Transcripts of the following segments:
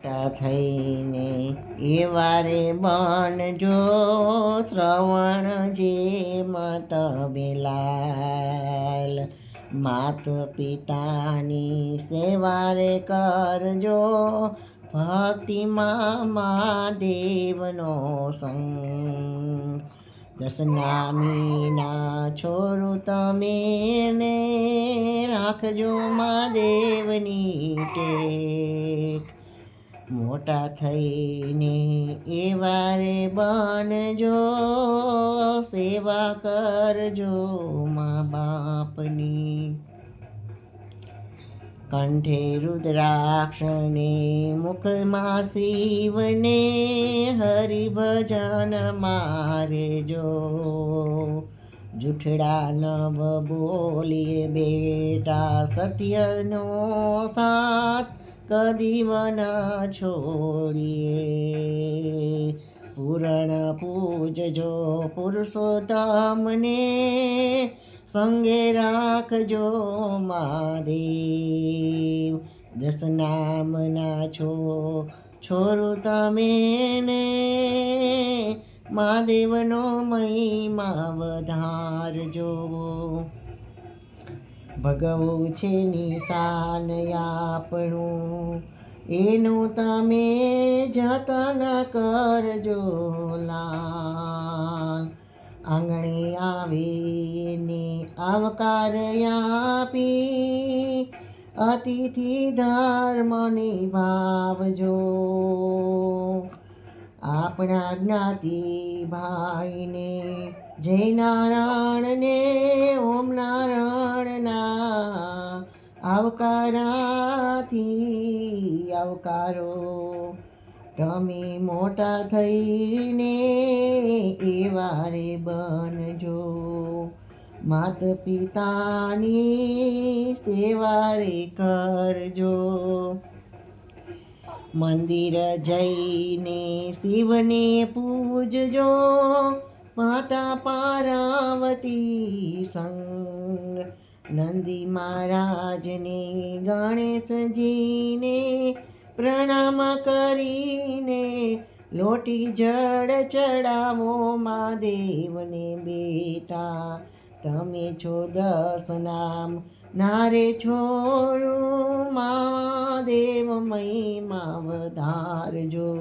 મોટા થઈને એવા રે બનજો શ્રવણ જે મત બેલાલ. માત પિતાની સેવા રે કરજો ભક્તિમાં મહાદેવનો સંગ. દશનામીના છોરો તમે ને રાખજો મહાદેવની ટેક. મોટા થઈને એવા રે બનજો સેવા કરજો મા બાપની. કંઠે રુદ્રાક્ષને મુખમાં શિવને હરિભજન મારેજો. જૂઠડા નવ બોલીએ બેટા સત્યનો સાથ કદી ન છોડીએ. પૂરણ પૂજજો પુરુષોત્તમને સંગે રાખજો મહાદેવ. દશનામના છોરું તમે ને મહાદેવનો મહિમા વધારજો. ભગવું છે નિશાન આપણું એનું તમે જતન કરજો લાલ. આંગણે આવીને આવકાર આપી અતિથિ ધર્મ નિભાવજો. આપણા જ્ઞાતિ ભાઈને જય નારાયણને ઓમ નારાયણના આવકારાથી આવકારો. તમે મોટા થઈને એવા રે બનજો માત પિતાની સેવા રે કરજો. મંદિર જઈને શિવને પૂજજો માતા પાર્વતી સંગ. નંદી મહારાજને ગણેશજીને પ્રણામ કરીને લોટી જળ ચડાવો મહાદેવને બેટા. તમે છો દસ નામ નારે છોરું મહાદેવ મહિમા વધારજો.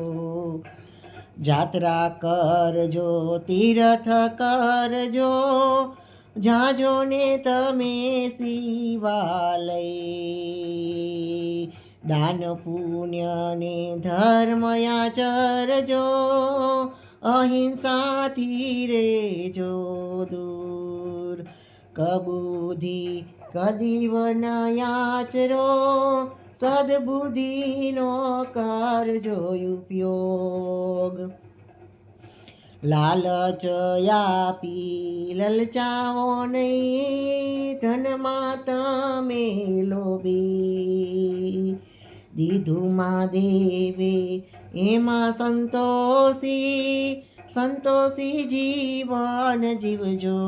જાત્રા કરજો તીર્થ કરજો જાજો ને તમે શિવાલય. દાન પુણ્ય ને ધર્મ આચરજો અહિંસાથી રેજો દૂર. કબુધિ કદી ન યાચરો સદબુદ્ધિનો કરજો ઉપયોગ. લાલચ આપી લલચાવો નહીં ધનમાં તમે લોભી. દીધું મહાદેવે એમાં સંતોષી જીવન જીવજો.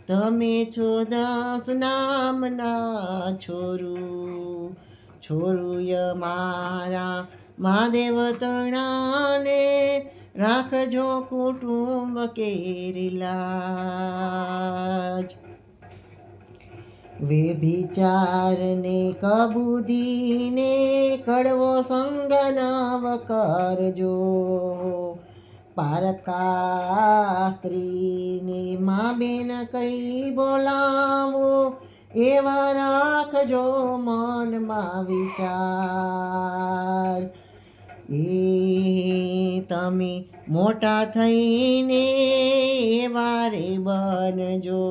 તમે છો દસ નામના છોરુય મારા મહાદેવ તણાને રાખજો કુટુંબ કેરી લાજ. વ્યભિચારને કબૂધીને કડવો સંગ નવ કરજો. પારકા સ્ત્રીને મા બેન કઈ બોલાવો એવા રાખજો મનમાં વિચાર. એ તમે મોટા થઈને એવા રે બનજો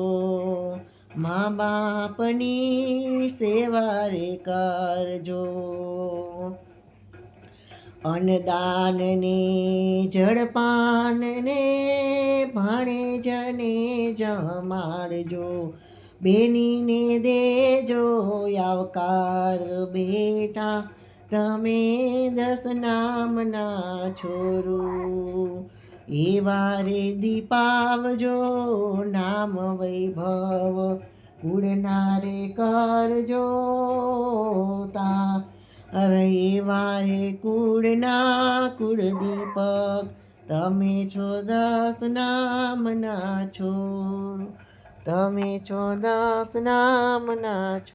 મા બાપની સેવા રે કરજો. અન્નદાનને જળપાનને ભાણેજને જમાડજો. બેનીને દેજો આવકાર બેટા તમે દસ નામના છોરું. એવા રે દીપાવજો નામ વૈભવ ઉડનારે કરજો. તા અરે એવા રે કુળના કુળદીપક, તમે છો 10 નામના છો, તમે છો 10 નામના છો.